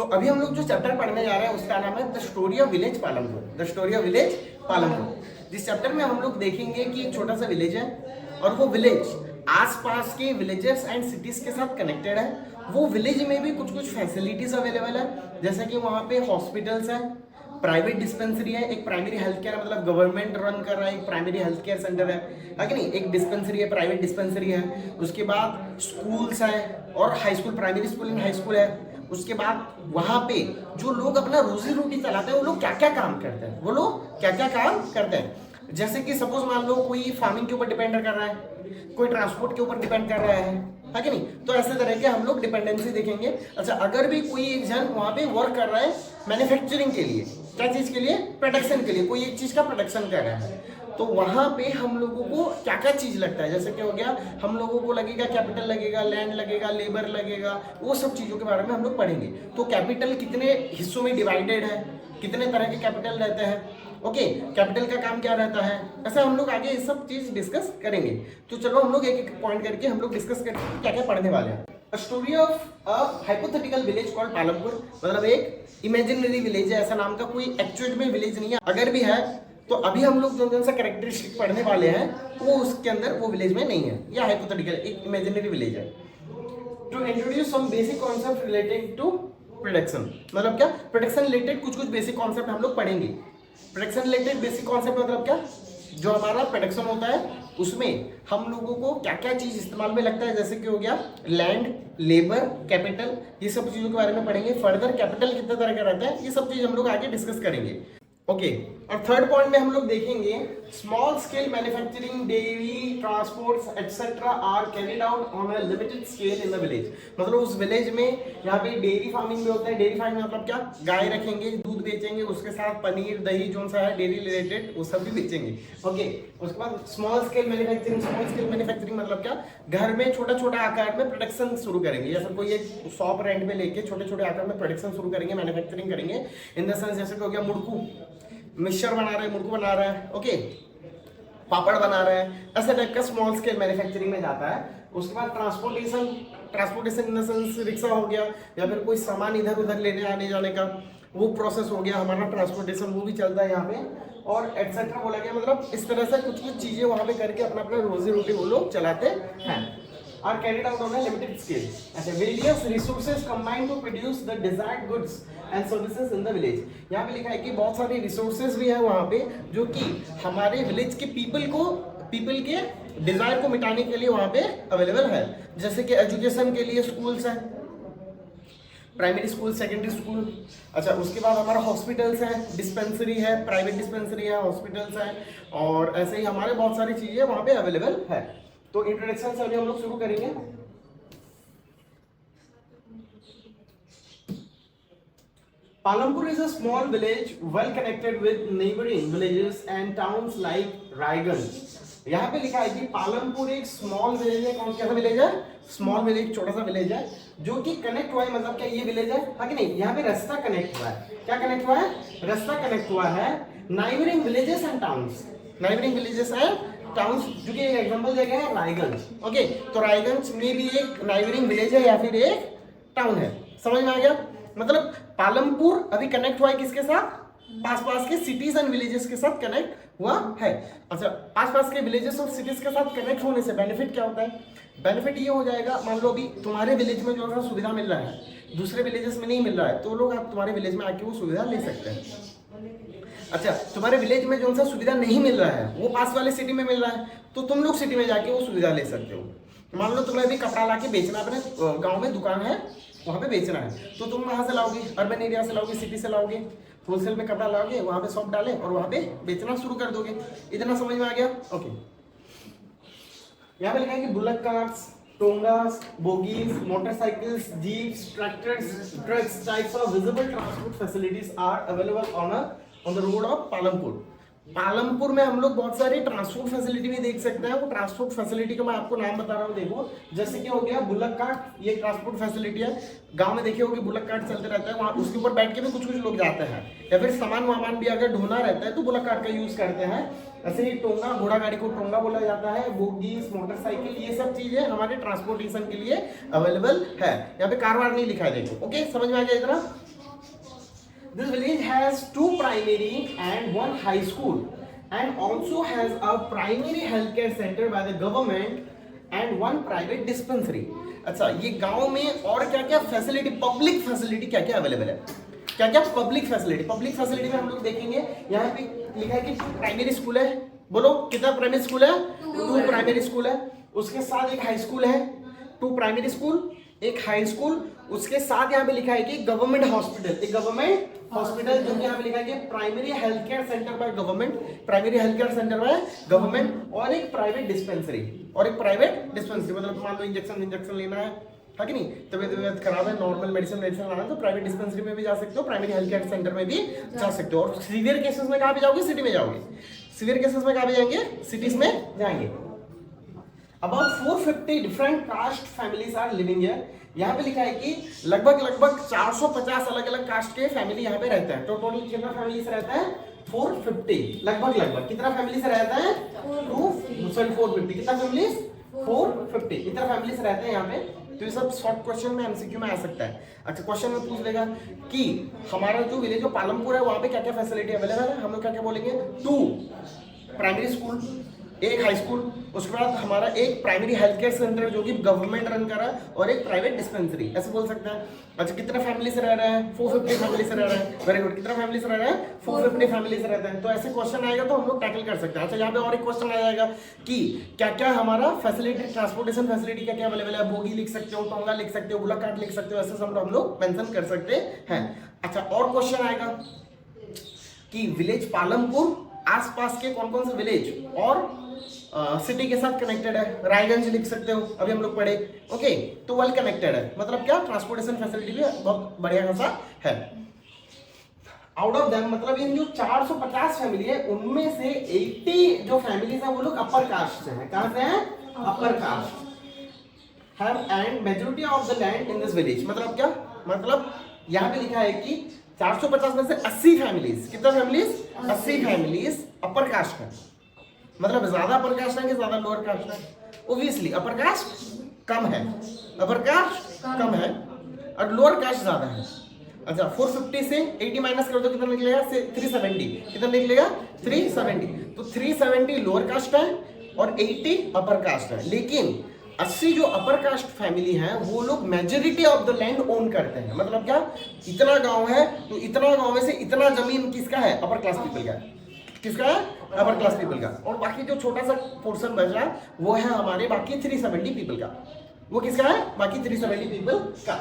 सो अभी हम लोग जो चैप्टर पढ़ने जा रहे हैं उसका नाम है the story of village Palampur. The story of village Palampur. जिस चैप्टर में हम लोग देखेंगे कि एक छोटा सा विलेज है और वो विलेज आसपास के विलेजेस एंड सिटीज के साथ कनेक्टेड है। वो विलेज में भी कुछ कुछ फैसिलिटीज अवेलेबल है, जैसे कि वहाँ पे हॉस्पिटल्स है, प्राइवेट डिस्पेंसरी है, एक प्राइमरी हेल्थ केयर मतलब गवर्नमेंट रन कर रहा है एक प्राइमरी हेल्थ केयर सेंटर है कि नहीं, एक डिस्पेंसरी है, प्राइवेट डिस्पेंसरी है। उसके बाद स्कूल्स है और high school, primary school and high school है। उसके बाद वहाँ पे जो लोग अपना रोजी रोटी चलाते हैं वो लोग क्या क्या काम करते हैं, वो लोग क्या क्या काम करते हैं। जैसे कि सपोज मान लो कोई फार्मिंग के ऊपर डिपेंड कर रहा है, कोई ट्रांसपोर्ट के ऊपर डिपेंड कर रहा है कि नहीं, तो ऐसे तरह के हम लोग डिपेंडेंसी देखेंगे। अच्छा, अगर भी कोई एक जन वहाँ पे वर्क कर रहा है मैन्युफैक्चरिंग के लिए, क्या चीज के लिए, प्रोडक्शन के लिए, कोई एक चीज का प्रोडक्शन कर रहा है, तो वहां पे हम लोगों को क्या क्या चीज लगता है, जैसे कि हो गया हम लोगों को लगेगा कैपिटल लगेगा, लैंड लगेगा, लेबर लगेगा, वो सब चीजों के बारे में हम लोग पढ़ेंगे। तो कैपिटल कितने हिस्सों में डिवाइडेड है, कितने तरह के कैपिटल रहते हैं, ओके, कैपिटल का काम क्या रहता है, ऐसा हम लोग आगे ये सब चीज डिस्कस करेंगे। तो चलो हम लोग एक एक पॉइंट करके हम लोग डिस्कस करते हैं क्या क्या पढ़ने वाले हैं। A story of a hypothetical village called Palampur, मतलब एक इमेजिनरी विलेज है, ऐसा नाम का कोई एक्चुअल में विलेज नहीं है। अगर भी है तो अभी हम लोग जो सा कैरेक्टरिस्टिक पढ़ने वाले हैं वो उसके अंदर वो विलेज में नहीं है, या हाइपोथेटिकल एक इमेजिनरी विलेज है। To introduce some basic concept related to production, मतलब क्या, प्रोडक्शन रिलेटेड कुछ कुछ बेसिक कॉन्सेप्ट हम लोग पढ़ेंगे। प्रोडक्शन रिलेटेड बेसिक कॉन्सेप्ट मतलब क्या, जो हमारा प्रोडक्शन होता है उसमें हम लोगों को क्या क्या चीज इस्तेमाल में लगता है, जैसे कि हो गया लैंड, लेबर, कैपिटल, ये सब चीजों के बारे में पढ़ेंगे। फर्दर कैपिटल कितने तरह का रहता है ये सब चीज हम लोग आगे डिस्कस करेंगे, ओके। और थर्ड पॉइंट में हम लोग देखेंगे small scale manufacturing, dairy, transports etcetera are carried out on a limited scale in the village. मतलब उस विलेज में यहाँ पे डेयरी फार्मिंग भी होता है। डेयरी फार्मिंग मतलब क्या, गाय रखेंगे, दूध बेचेंगे, उसके साथ पनीर, दही जो सा है डेयरी रिलेटेड वो सब भी बेचेंगे, ओके। उसके बाद small scale manufacturing, small scale manufacturing मतलब क्या, घर में छोटा छोटा आकार में प्रोडक्शन शुरू करेंगे, जैसे कोई एक शॉप रेंट पे लेके छोटे छोटे आकार में प्रोडक्शन शुरू करेंगे, मैन्युफैक्चरिंग करेंगे। इन द सेंस जैसे कि हो गया मुड़कू, मिक्सचर बना रहे हैं, मुड़कू बना रहा है, ओके, पापड़ बना रहे हैं, ऐसे टाइप का स्मॉल स्केल मैन्युफैक्चरिंग में जाता है। उसके बाद transportation, transportation in the sense rickshaw हो गया या फिर कोई सामान इधर उधर लेने आने जाने का वो प्रोसेस हो गया हमारा ट्रांसपोर्टेशन, वो भी चलता है यहाँ पे। और एटसेट्रा बोला गया, मतलब इस तरह से कुछ कुछ चीजें वहां पे करके अपना अपना रोजी रोटी वो लोग चलाते हैं। are carried out on a limited scale. ऐसे various resources combine to produce the desired goods and services in the village. यहाँ पे लिखा है कि बहुत सारे resources भी है वहाँ पे जो कि हमारे village के people के डिजायर को मिटाने के लिए वहाँ पे अवेलेबल है। जैसे कि एजुकेशन के लिए स्कूल्स हैं, प्राइमरी स्कूल, सेकेंडरी स्कूल। अच्छा, उसके बाद हमारा हॉस्पिटल्स है, डिस्पेंसरी है, प्राइवेट डिस्पेंसरी है, हॉस्पिटल्स है, और ऐसे ही हमारे बहुत सारी चीजें वहाँ पे अवेलेबल है। तो इंट्रोडक्शन से अभी हम लोग शुरू करेंगे। Palampur is a small village well connected with neighboring villages and towns like Raiganj. यहाँ पे लिखा है कि पालमपुर एक स्मॉल विलेज है। कौन सा विलेज है, स्मॉल विलेज, छोटा सा विलेज है जो कि कनेक्ट हुआ है, मतलब क्या ये विलेज है, हाँ कि नहीं, यहाँ पे रास्ता कनेक्ट हुआ है। क्या कनेक्ट हुआ है, रास्ता कनेक्ट हुआ है neighbouring villages and towns, neighbouring villages and towns, जो कि एक एग्जांपल दिया गया है रायगंज, ओके। तो रायगंज में भी एक नाइबरिंग विलेज है या फिर एक टाउन है, समझ में आ गया। मतलब पालमपुर अभी कनेक्ट हुआ है किसके साथ, पास पास के सिटीज एंड विलेजेस के साथ कनेक्ट हुआ है। अच्छा, पास पास के विलेजेस और सिटीज के साथ कनेक्ट होने से बेनिफिट क्या होता है, बेनिफिट ये हो जाएगा, मान लो अभी तुम्हारे विलेज में जो है सुविधा मिल रहा है दूसरे विलेजेस में नहीं मिल रहा है, तो लोग आप तुम्हारे विलेज में आके वो सुविधा ले सकते हैं। अच्छा, तुम्हारे विलेज में जो सा सुविधा नहीं मिल रहा है वो पास वाले सिटी में मिल रहा है, तो तुम लोग सिटी में जाके वो सुविधा ले सकते हो। मान लो तुम्हें अभी कपड़ा लाके बेचना, अपने गांव में दुकान है वहाँ पे बेचना है, तो तुम वहाँ से लाओगे, अर्बन एरिया से लाओगे, सिटी से लाओगे, होलसेल में कपड़ा लाओगे, वहाँ पे शॉप डाले और वहाँ पे बेचना शुरू कर दोगे। इतना समझ में आ गया, ओके। यहाँ पे लिखा है कि bullock carts, tongas, bogies, motorcycles, jeeps, tractors, trucks types of visible transport facilities are available on the road of Palampur. Palampur में हम लोग बहुत सारी ट्रांसपोर्ट फैसिलिटी भी देख सकते हैं। वो ट्रांसपोर्ट फैसिलिटी का मैं आपको नाम बता रहा हूँ, देखो, जैसे कि हो गया बुलक कार्ट, ये ट्रांसपोर्ट फैसिलिटी है। गांव में देखे होगे बुलक कार्ट चलते रहता है, वहाँ उसके ऊपर बैठ के भी कुछ कुछ लोग जाते हैं, या फिर सामान वामान भी अगर ढोना रहता है तो बुलक कार्ट का यूज करते हैं। ऐसे ही टोंगा, घोड़ा गाड़ी को टोंगा बोला जाता है, बोगीज, मोटरसाइकिल, ये सब चीजें हमारे ट्रांसपोर्टेशन के लिए अवेलेबल है। यहाँ पे कार वार नहीं लिखा है, देखो, ओके, समझ में आ गया इतना, This village has 2 primary and 1 high school and also has a primary healthcare center by the government and 1 private dispensary. अच्छा, ये गांव में और क्या क्या फैसिलिटी, पब्लिक फैसिलिटी क्या क्या अवेलेबल है, क्या क्या पब्लिक फैसिलिटी में हम लोग देखेंगे। यहाँ पे लिखा है कि प्राइमरी स्कूल है, बोलो कितना प्राइमरी स्कूल है, 2 प्राइमरी स्कूल है, उसके साथ एक हाई स्कूल है, 2 प्राइमरी स्कूल, एक हाई स्कूल, उसके साथ यहाँ पे लिखा है कि गवर्नमेंट हॉस्पिटल, एक गवर्नमेंट हॉस्पिटल जो कि यहाँ पे लिखा है कि primary health care centre by government, primary health care centre by government, और एक प्राइवेट डिस्पेंसरी, मतलब मान लो इंजेक्शन लेना है कि नहीं, तबियत खराब है, नॉर्मल मेडिसिन लाना है तो प्राइवेट डिस्पेंसरी में भी जा सकते हो, प्राइमरी हेल्थ केयर सेंटर में भी जा सकते हो। और सीवियर केसेस में कहाँ पे जाओगे, सिटी में जाओगे, सीवियर केसेस में कहाँ पे जाएंगे, सिटीज में जाएंगे। About 450 different caste families are living here. यहाँ पे लिखा है कि लगभग 450 अलग अलग कास्ट के फैमिली यहाँ पे रहता है। तो टोटल कितना फैमिली से रहता है, 450, लगभग कितना फैमिली से रहता है, 450, कितना फैमिली, 450, इतना फैमिली से रहते हैं यहाँ पे। तो ये सब शॉर्ट क्वेश्चन में एमसीक्यू में आ सकता है। अच्छा, क्वेश्चन में पूछ लेगा कि हमारा जो विलेज जो पालमपुर है वहाँ पे क्या क्या फैसिलिटी अवेलेबल है, हम लोग क्या क्या बोलेंगे, 2 प्राइमरी स्कूल, एक हाई स्कूल, उसके बाद हमारा एक प्राइमरी हेल्थ केयर सेंटर जो कि गवर्नमेंट रन कर रहा है, और एक प्राइवेट डिस्पेंसरी, ऐसे बोल सकते हैं। अच्छा, कितना फैमिली से रह रहा है, 450 फैमिली से रह रहा है, वेरी गुड, कितना फैमिली से रह रहा है, 450 फैमिली से रहता है। तो ऐसे क्वेश्चन आएगा तो हम लोग टैकल कर सकते हैं। अच्छा, यहाँ पे और एक क्वेश्चन आ जाएगा कि क्या क्या हमारा फैसिलिटी, ट्रांसपोर्टेशन फैसिलिटी क्या क्या अवेलेबल है, बोगी लिख सकते हो, टोंगा लिख सकते हो, बुलाकाट लिख सकते हो, ऐसे सब हम लोग मेंशन कर सकते हैं। अच्छा, और क्वेश्चन आएगा कि विलेज पालमपुर आसपास के कौन कौन से विलेज और सिटी के साथ कनेक्टेड है, रायगंज लिख सकते हो, अभी हम लोग पढ़े, ओके। तो वेल कनेक्टेड है, मतलब क्या, ट्रांसपोर्टेशन फैसिलिटी भी बहुत बढ़िया खासा है। आउट ऑफ देम, मतलब इन जो 450 फैमिली है उनमें से 80 जो फैमिलीज है वो लोग अपर कास्ट से हैं। कहां से हैं, upper caste have and majority of the land in this village. मतलब क्या, मतलब यहाँ पे लिखा है कि 450 में से 80 फैमिलीज, कितना फैमिलीज, 80 फैमिलीज अपर कास्ट है। मतलब ज्यादा अपर कास्ट है कि ज्यादा लोअर कास्ट है, ओब्वियसली अपर कास्ट कम है, अपर कास्ट कम है और लोअर कास्ट ज्यादा है। अच्छा, 450 से 80 माइनस कर दो, कितना निकलेगा, 370, कितना निकलेगा, 370। तो 370 लोअर कास्ट है और 80 अपर कास्ट है। लेकिन 80 जो अपर कास्ट फैमिली है वो लोग majority of the land own करते हैं। मतलब क्या, इतना गांव है तो इतना गांव में से इतना जमीन किसका है, अपर क्लास पीपल का है, किसका है, अपर क्लास पीपल का, और बाकी जो छोटा सा पोर्शन बच रहा है वो है हमारे बाकी 370 पीपल का। वो किसका है, बाकी 370 पीपल का।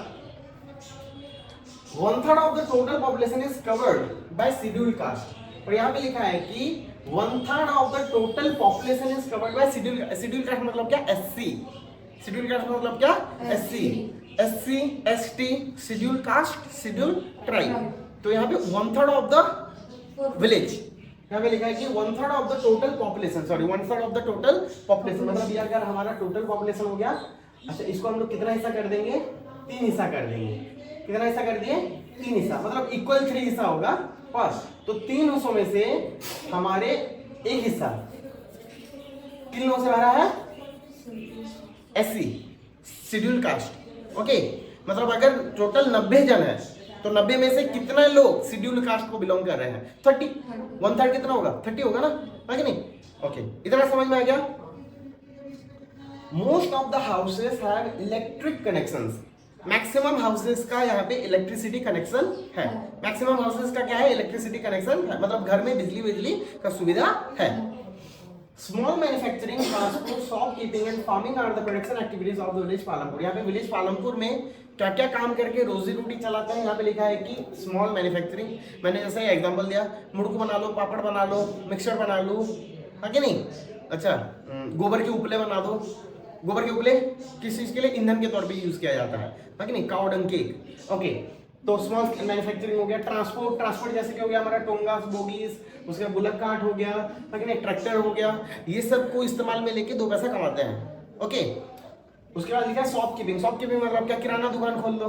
1/3 of the total population is covered by scheduled caste. और यहाँ पे लिखा है कि 1/3 of the total population is covered by scheduled caste. मतलब क्या, एससी, शेड्यूल्ड कास्ट मतलब क्या, SC, ST, scheduled caste, scheduled tribe. तो यहाँ पे 1/3 ऑफ द विलेज, यहाँ पे लिखा है कि 1/3 of the total population, 1/3 of the total population, मतलब ये अगर हमारा टोटल पॉपुलेशन हो गया। अच्छा, इसको हम लोग कितना हिस्सा कर देंगे, 3 हिस्सा कर देंगे। कितना हिस्सा कर दिए, 3 हिस्सा, मतलब इक्वल 3 हिस्सा होगा पर। तो 3 हिस्सों में से हमारे एक हिस्सा किन लोगों से भरा है, एससी, शेड्यूल्ड कास्ट, ओके। मतलब अगर टोटल 90 जन है तो 90 में से कितने लोग शेड्यूल्ड कास्ट को बिलोंग कर रहे हैं, 30, 1/3 कितना होगा, 30 होगा ना, है कि नहीं, ओके। इतना समझ में आ गया। Most of the houses have electric connections. Maximum houses का यहाँ पे इलेक्ट्रिसिटी कनेक्शन है। मैक्सिमम हाउसेस का क्या है, इलेक्ट्रिसिटी कनेक्शन है, मतलब घर में बिजली का सुविधा है। Small manufacturing, transport, shopkeeping and farming are the production activities of the village Palampur. यहाँ पे विलेज पालमपुर में क्या क्या काम करके रोजी रोटी चलाते हैं। यहाँ पे लिखा है कि स्मॉल मैन्युफैक्चरिंग, मैंने जैसे एग्जांपल दिया, मुड़को बना लो, पापड़ बना लो, मिक्सर बना लो, है कि नहीं। अच्छा, गोबर के उपले बना दो। गोबर के उपले किस चीज के लिए, ईंधन के तौर पे यूज किया जाता है कि नहीं, काउ डंग केक, ओके। तो स्मॉल मैन्युफैक्चरिंग हो गया। ट्रांसपोर्ट जैसे कि हो गया हमारा टोंगास, बोगीज, उसके बाद बुलक कार्ट हो गया, है कि नहीं, ट्रैक्टर हो गया, ये सब को इस्तेमाल में लेके 2 पैसा कमाते हैं, ओके। उसके बाद लिखा है शॉपकीपिंग। शॉपकीपिंग मतलब क्या, किराना दुकान खोल दो,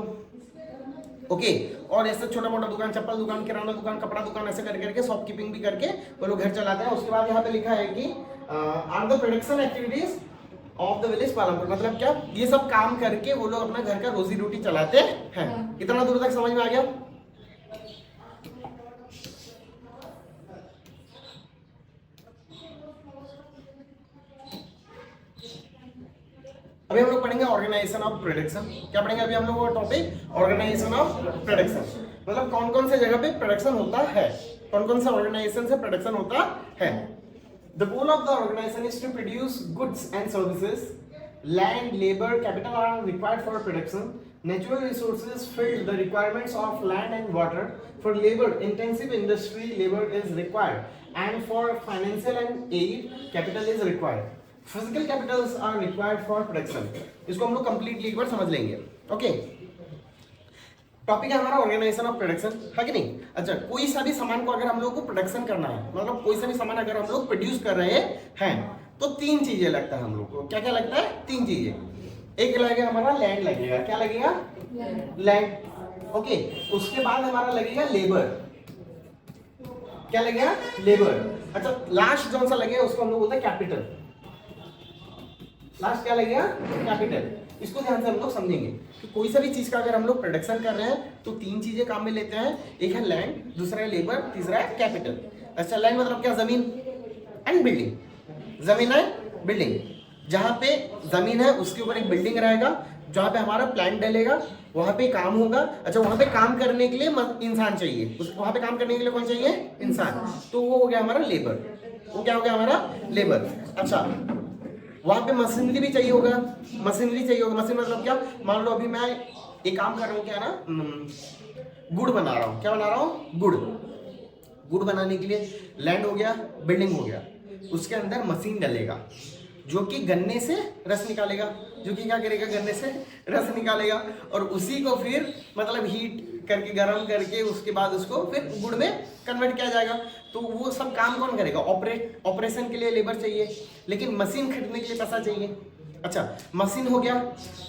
ओके। और ऐसे छोटा मोटा दुकान, चप्पल दुकान, किराना दुकान, कपड़ा दुकान, ऐसे करके शॉपकीपिंग भी करके वो लोग घर चलाते हैं। उसके बाद यहाँ पे लिखा है कि are the production activities of the village Palampur. मतलब क्या, ये सब काम करके वो लोग अपना घर का रोजी रोटी चलाते हैं। इतना दूर तक समझ में आ गया। अभी हम लोग पढ़ेंगे ऑर्गेनाइजेशन ऑफ प्रोडक्शन। क्या पढ़ेंगे अभी हम लोग वो टॉपिक, ऑर्गेनाइजेशन ऑफ प्रोडक्शन। मतलब कौन कौन से जगह पे प्रोडक्शन होता है, कौन कौन से ऑर्गेनाइजेशन से प्रोडक्शन होता है। The goal of the organisation is to produce goods and services, land, labour, capital are required for production, natural resources fill the requirements of land and water. For labor intensive industry, labor is required, and for financial and aid, capital is required. Physical capitals are required for production. इसको हम लोग completely एक बार समझ लेंगे। Okay, topic है हमारा organisation of production, है कि नहीं। अच्छा, कोई सा भी सामान को अगर हम लोग को प्रोडक्शन करना है, मतलब कोई सा भी सामान अगर हम लोग प्रोड्यूस कर रहे हैं तो तीन चीजें लगता है हम लोग को। क्या क्या लगता है? तीन चीजें। एक लगेगा हमारा लैंड लगेगा। क्या लगेगा? लैंड। ओके, उसके बाद हमारा लगेगा लेबर। क्या लगेगा? लेबर। अच्छा, लास्ट कौन सा लगेगा उसको हम लोग बोलते हैं कैपिटल। लास्ट क्या लगेगा? कैपिटल। इसको ध्यान से हम लोग समझेंगे कि कोई सा भी चीज का अगर हम लोग प्रोडक्शन कर रहे हैं तो तीन चीजें काम में लेते हैं। एक है लैंड, दूसरा है लेबर, तीसरा है कैपिटल। अच्छा, लैंड मतलब क्या? जमीन एंड बिल्डिंग। जमीन है, बिल्डिंग। जहां पे जमीन है उसके ऊपर एक बिल्डिंग रहेगा, जहां पे हमारा प्लांट डलेगा, वहां पे काम होगा। अच्छा, वहां पे काम करने के लिए इंसान चाहिए, वहां पे काम करने के लिए कौन चाहिए? इंसान। तो वो हो गया हमारा लेबर। वो क्या हो गया हमारा? लेबर। अच्छा, वहां पे मशीनरी भी चाहिए होगा। मशीनरी चाहिए होगा। मशीन मतलब क्या? मान लो अभी मैं एक काम कर रहा हूँ, क्या ना, गुड़ बना रहा हूँ। क्या बना रहा हूँ? गुड़। गुड़ बनाने के लिए लैंड हो गया, बिल्डिंग हो गया, उसके अंदर मशीन डलेगा जो कि गन्ने से रस निकालेगा। जो कि क्या करेगा? गन्ने से रस निकालेगा, और उसी को फिर मतलब हीट करके, गर्म करके, उसके बाद उसको फिर गुड़ में कन्वर्ट किया जाएगा। तो वो सब काम कौन करेगा? ऑपरेशन के लिए लेबर चाहिए, लेकिन मशीन खरीदने के लिए पैसा चाहिए। अच्छा, मशीन हो गया।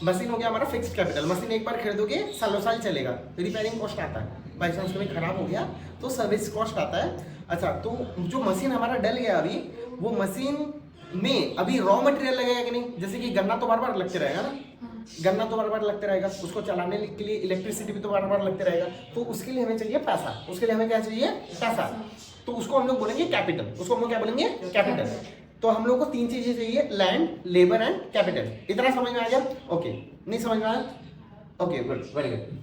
मशीन हो गया हमारा फिक्स्ड कैपिटल। मशीन एक बार खरीदोगे सालों साल चलेगा। रिपेयरिंग कॉस्ट आता है, बाई चांस कभी खराब हो गया तो सर्विस कॉस्ट आता है। अच्छा, तो जो मशीन हमारा डल गया अभी, वो मशीन में अभी रॉ मटेरियल लगेगा कि नहीं? जैसे कि गन्ना तो बार बार लगते रहेगा ना, गन्ना तो बार बार लगते रहेगा, उसको चलाने के लिए इलेक्ट्रिसिटी भी तो बार बार लगते रहेगा। तो उसके लिए हमें चाहिए पैसा। उसके लिए हमें क्या चाहिए? पैसा। तो उसको हम लोग बोलेंगे कैपिटल। उसको हम लोग क्या बोलेंगे? कैपिटल। तो हम लोग को तीन चीजें चाहिए, लैंड, लेबर एंड कैपिटल। इतना समझ में आ गया? ओके, नहीं समझ में आया? Okay, good, very good.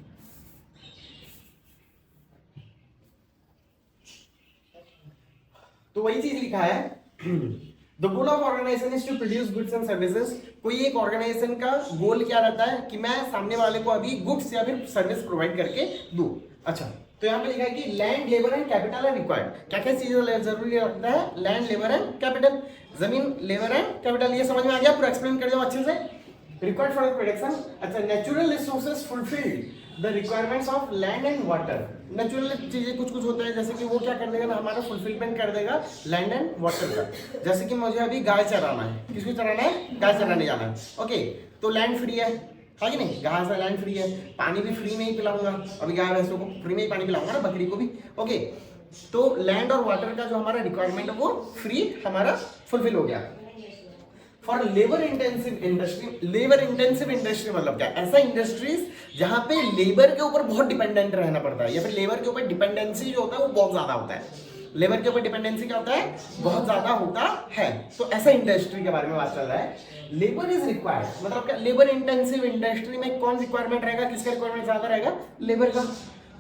तो वही चीज लिखा है, the goal of organisation is to produce goods and services. कोई एक ऑर्गेनाइजेशन का गोल क्या रहता है कि मैं सामने वाले को अभी गुड्स या फिर सर्विस प्रोवाइड करके दूं। अच्छा, तो यहाँ पे लिखा है कि land, labour and capital are required. क्या क्या चीजें जरूरी लगता है? Land, labour and capital. जमीन, लेबर एंड कैपिटल। ये समझ में आ गया? पूरा एक्सप्लेन कर दो अच्छे से। Required for production. अच्छा, natural resources fulfilled the requirements of land and water. Natural चीजें कुछ कुछ होता है, जैसे कि वो क्या कर देगा ना, हमारा फुलफिलमेंट कर देगा लैंड एंड वाटर का। जैसे कि मुझे अभी गाय चराना है। किसको चराना है? गाय चराने जाना है। ओके, तो लैंड फ्री है कि नहीं? घास है, लैंड फ्री है। पानी भी फ्री में ही पिलाऊंगा, अभी गाय भैंसों को फ्री में ही पानी पिलाऊंगा ना, बकरी को भी। ओके, तो लैंड और वाटर का जो हमारा रिक्वायरमेंट है वो फ्री हमारा फुलफिल हो गया। For labour intensive industry. Labour intensive industry मतलब क्या? ऐसा इंडस्ट्रीज जहां पे लेबर के ऊपर बहुत डिपेंडेंट रहना पड़ता है, या फिर लेबर के ऊपर डिपेंडेंसी जो होता है वो बहुत ज्यादा होता है। लेबर के ऊपर डिपेंडेंसी क्या होता है? बहुत ज्यादा होता है। तो ऐसा इंडस्ट्री के बारे में बात चल रहा है। लेबर इज रिक्वायर्ड मतलब क्या? लेबर इंटेंसिव इंडस्ट्री में कौन रिक्वायरमेंट रहेगा? किसका रिक्वायरमेंट ज्यादा रहेगा? लेबर का।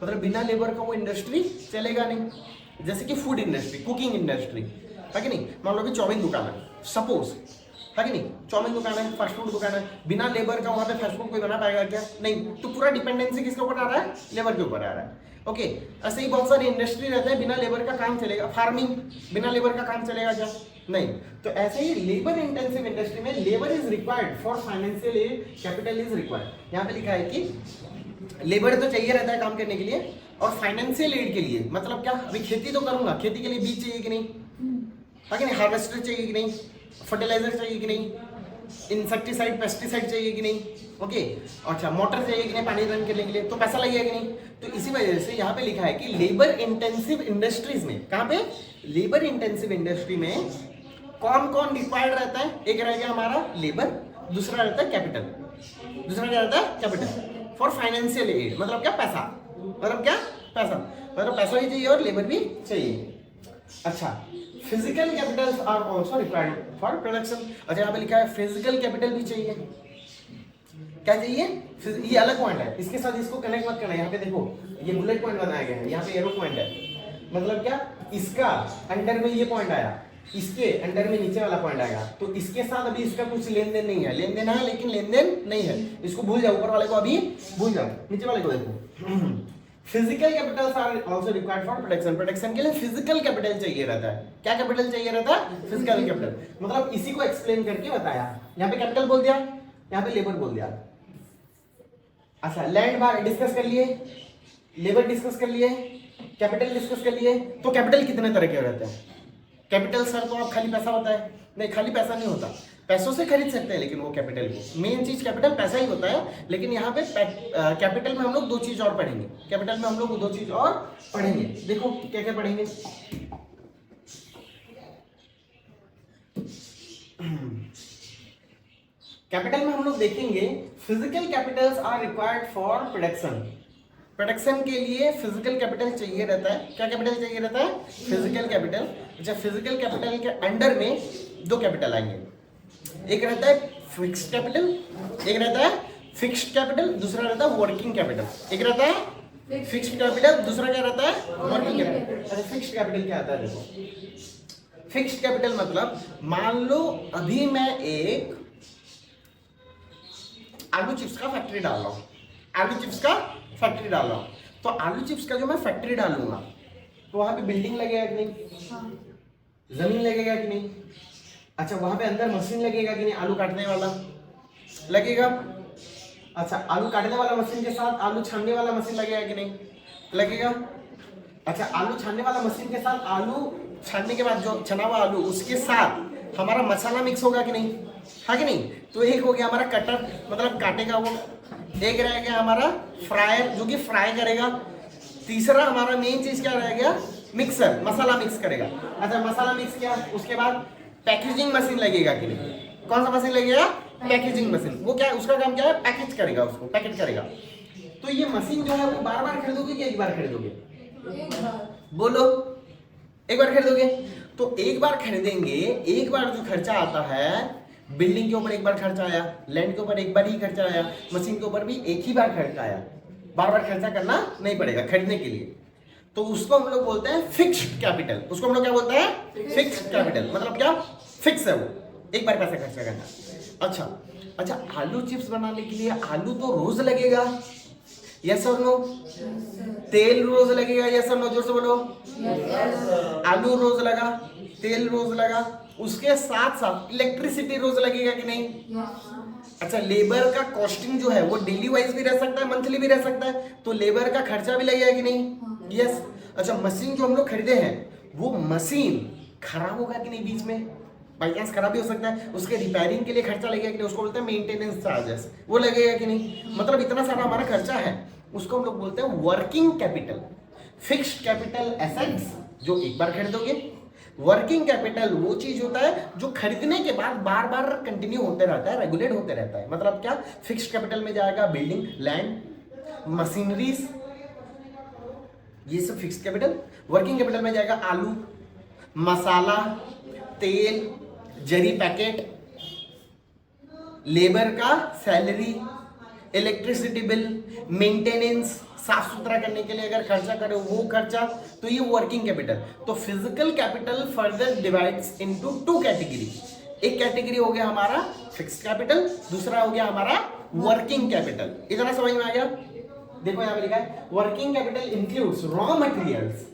मतलब बिना लेबर का वो इंडस्ट्री चलेगा नहीं। जैसे कि फूड इंडस्ट्री, कुकिंग इंडस्ट्री, है कि नहीं? मान लो कि चाउमीन दुकान है, सपोज, है कि नहीं? चाउमीन दुकान है, फास्ट फूड दुकान है, बिना लेबर का वहां पे फास्ट फूड कोई बना पाएगा क्या? नहीं। तो पूरा डिपेंडेंसी किसके ऊपर आ रहा है? लेबर के ऊपर आ रहा है। ओके, ऐसे ही बहुत सारे इंडस्ट्री रहते हैं, बिना लेबर का काम चलेगा। फार्मिंग, बिना लेबर का काम चलेगा क्या? नहीं। तो ऐसे ही लेबर इंटेंसिव इंडस्ट्री में labour is required for financial aid, capital is required. यहाँ पे लिखा है कि लेबर तो चाहिए रहता है काम करने के लिए, और फाइनेंशियल एड के लिए मतलब क्या? अभी खेती तो करूंगा, खेती के लिए बीज चाहिए कि नहीं, है कि नहीं? हार्वेस्टर चाहिए कि नहीं? फर्टिलाइजर चाहिए कि नहीं? इंसेक्टिसाइड, पेस्टिसाइड चाहिए कि नहीं? ओके, अच्छा, मोटर चाहिए कि नहीं पानी रन करने के लिए? तो पैसा लगेगा कि नहीं? तो इसी वजह से यहाँ पे लिखा है कि लेबर इंटेंसिव इंडस्ट्रीज में, कहाँ पे? लेबर इंटेंसिव इंडस्ट्री में कौन कौन रिक्वायर्ड रहता है? एक रह गया हमारा लेबर, दूसरा रहता है कैपिटल। दूसरा क्या रहता है? कैपिटल। फॉर फाइनेंशियल एड मतलब क्या? पैसा। मतलब क्या? पैसा। मतलब पैसा भी चाहिए और लेबर भी चाहिए। अच्छा, physical capital R also required for production. अच्छा, यहाँ पे लिखा है फिजिकल कैपिटल भी चाहिए। क्या चाहिए? ये अलग पॉइंट है, इसके साथ इसको कनेक्ट मत करना। यहाँ पे देखो ये बुलेट पॉइंट बनाया गया है, यहाँ पे एरो पॉइंट है, मतलब क्या, इसका अंडर में ये पॉइंट आया, इसके अंडर में नीचे वाला पॉइंट आएगा, तो इसके साथ अभी इसका कुछ लेन देन नहीं है, लेन देन है लेकिन लेन देन नहीं है, इसको भूल जाओ, ऊपर वाले को अभी भूल जाओ, नीचे वाले को देखो। Physical capitals are also required for production, production के लिए फिजिकल कैपिटल चाहिए रहता है। क्या कैपिटल चाहिए रहता है? Physical capital. मतलब इसी को एक्सप्लेन करके बताया, यहाँ पे कैपिटल बोल दिया, यहाँ पे लेबर बोल दिया। अच्छा, लैंड बार डिस्कस कर लिए, लेबर डिस्कस कर लिए, कैपिटल डिस्कस कर लिए। तो कैपिटल कितने तरह के रहते हैं? कैपिटल सर तो आप खाली पैसा होता है, नहीं खाली पैसा नहीं होता, पैसों से खरीद सकते हैं, लेकिन वो कैपिटल को मेन चीज कैपिटल पैसा ही होता है। लेकिन यहाँ पे कैपिटल में हम लोग दो चीज और पढ़ेंगे, कैपिटल में हम लोग दो चीज और पढ़ेंगे। देखो क्या क्या पढ़ेंगे। कैपिटल में हम लोग देखेंगे physical capitals are required for production, production के लिए फिजिकल कैपिटल चाहिए रहता है। क्या कैपिटल चाहिए रहता है? Physical capital. अच्छा, फिजिकल कैपिटल के अंडर में दो कैपिटल आएंगे, एक रहता है फिक्स्ड कैपिटल, एक रहता है फिक्स्ड कैपिटल, दूसरा रहता है वर्किंग कैपिटल। एक रहता है फिक्स्ड कैपिटल, दूसरा क्या रहता है? Working capital. अच्छा, फिक्स्ड कैपिटल क्या आता है? देखो, फिक्स्ड कैपिटल मतलब मान लो अभी मैं एक आलू चिप्स का फैक्ट्री डाल रहा हूं, आलू चिप्स का फैक्ट्री डाल रहा हूं, तो आलू चिप्स का जो मैं फैक्ट्री डालूंगा तो वहां पे बिल्डिंग लगेगा कि नहीं? जमीन लगेगा कि नहीं? अच्छा, वहां पे अंदर मशीन लगेगा कि नहीं? आलू काटने वाला लगेगा। अच्छा, आलू काटने वाला मशीन के साथ आलू छानने वाला मशीन लगेगा कि नहीं? लगेगा। अच्छा, आलू छानने वाला मशीन के साथ आलू छानने के बाद जो छना हुआ आलू, उसके साथ हमारा मसाला मिक्स होगा कि नहीं? हाँ कि नहीं? तो एक हो गया हमारा कटर, मतलब काटेगा वो, एक रह गया हमारा फ्रायर जो कि फ्राई करेगा, तीसरा हमारा मेन चीज क्या रह गया? मिक्सर, मसाला मिक्स करेगा। अच्छा, मसाला मिक्स किया, उसके बाद पैकेजिंग मशीन लगेगा कि नहीं? कौन सा मशीन लगेगा? Packaging machine. वो क्या, उसका काम क्या है? पैकेज करेगा, उसको पैकेट करेगा। तो ये मशीन जो है वो बार बार खरीदोगे कि एक बार खरीदोगे? बोलो, एक बार खरीदोगे? तो एक बार खरीदेंगे, एक बार जो खर्चा आता है, बिल्डिंग के ऊपर एक बार खर्चा आया, लैंड के ऊपर एक बार ही खर्चा आया, मशीन के ऊपर भी एक ही बार खर्चा आया, बार बार खर्चा करना नहीं पड़ेगा खरीदने के लिए। तो उसको हम लोग बोलते हैं फिक्स्ड कैपिटल। उसको हम लोग क्या बोलते हैं? Fixed capital. मतलब क्या? फिक्स है वो, एक बार पैसा खर्चा करना। अच्छा, आलू चिप्स बनाने के लिए आलू तो रोज लगेगा, यस और नो? तेल रोज लगेगा, यस और नो? जोर से बोलो। आलू रोज लगा, तेल रोज लगा, उसके साथ साथ इलेक्ट्रिसिटी रोज लगेगा कि नहीं? अच्छा, लेबर का कॉस्टिंग जो है वो डेली वाइज भी रह सकता है, मंथली भी रह सकता है, तो लेबर का खर्चा भी लगेगा कि नहीं? यस। अच्छा, मशीन जो हम लोग खरीदे हैं वो मशीन खराब होगा कि नहीं? बीच में बाई चांस खराब भी हो सकता है, उसके रिपेयरिंग के लिए खर्चा लगेगा कि नहीं? उसको बोलते हैं मेंटेनेंस चार्जेस, वो लगेगा कि नहीं? मतलब इतना सारा हमारा खर्चा है, उसको हम लोग बोलते हैं working capital. Fixed capital assets जो एक बार खरीदोगे, वर्किंग कैपिटल वो चीज होता है जो खरीदने के बाद बार बार कंटिन्यू होते रहता है, रेगुलेट होते रहता है। मतलब क्या? फिक्स्ड कैपिटल में जाएगा बिल्डिंग, लैंड, मशीनरीज, ये सब फिक्स्ड कैपिटल। वर्किंग कैपिटल में जाएगा आलू, मसाला, तेल, जरी पैकेट, लेबर का सैलरी, इलेक्ट्रिसिटी बिल, मेंटेनेंस, साफ सुथरा करने के लिए अगर खर्चा करे वो खर्चा, तो ये वर्किंग कैपिटल। तो physical capital further divides into two category. एक कैटेगरी हो गया हमारा फिक्स्ड कैपिटल, दूसरा हो गया हमारा वर्किंग कैपिटल। इतना समझ में आ गया? देखो यहाँ पे लिखा है working capital includes raw materials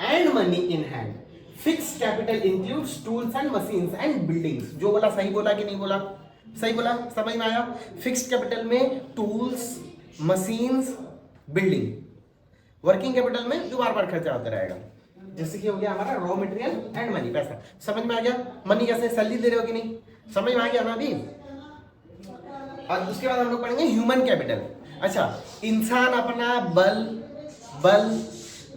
and money in hand, fixed capital includes tools and machines and buildings. जो बोला सही बोला कि नहीं बोला? सही बोला, समझ में आया? फिक्स्ड कैपिटल में tools, machines, building. Working capital में जो बार बार खर्चा होता रहेगा, जैसे कि हो गया हमारा रॉ मटेरियल एंड मनी, पैसा। समझ में आ गया? मनी कैसे? सैलरी दे रहे हो कि नहीं? समझ में आ गया ना अभी? और उसके बाद हम लोग पढ़ेंगे ह्यूमन कैपिटल। अच्छा, इंसान अपना बल,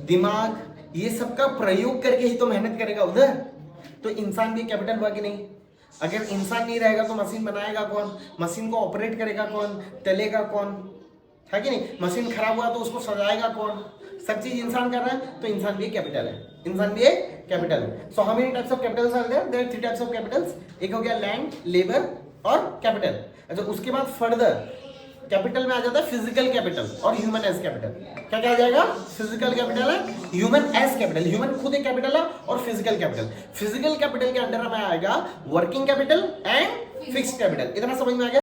दिमाग, ये सब का प्रयोग करके ही तो मेहनत करेगा उधर, तो इंसान भी कैपिटल हुआ कि नहीं? अगर इंसान नहीं रहेगा तो मशीन बनाएगा कौन? मशीन को ऑपरेट करेगा कौन? चलेगा कौन? है कि नहीं? मशीन खराब हुआ तो उसको सजाएगा कौन? सब चीज इंसान कर रहा है, तो इंसान भी एक कैपिटल है, इंसान भी एक कैपिटल है। So how many types of capitals are there? There are 3 types of capitals. एक हो गया लैंड, लेबर और कैपिटल। अच्छा, उसके बाद फर्दर कैपिटल में आ जाता है फिजिकल कैपिटल और ह्यूमन एज कैपिटल। क्या क्या आ जाएगा? फिजिकल कैपिटल है, ह्यूमन एज कैपिटल, ह्यूमन खुद एक कैपिटल है, और फिजिकल कैपिटल। फिजिकल कैपिटल के अंडर में आएगा working capital and fixed capital. इतना समझ में आ गया?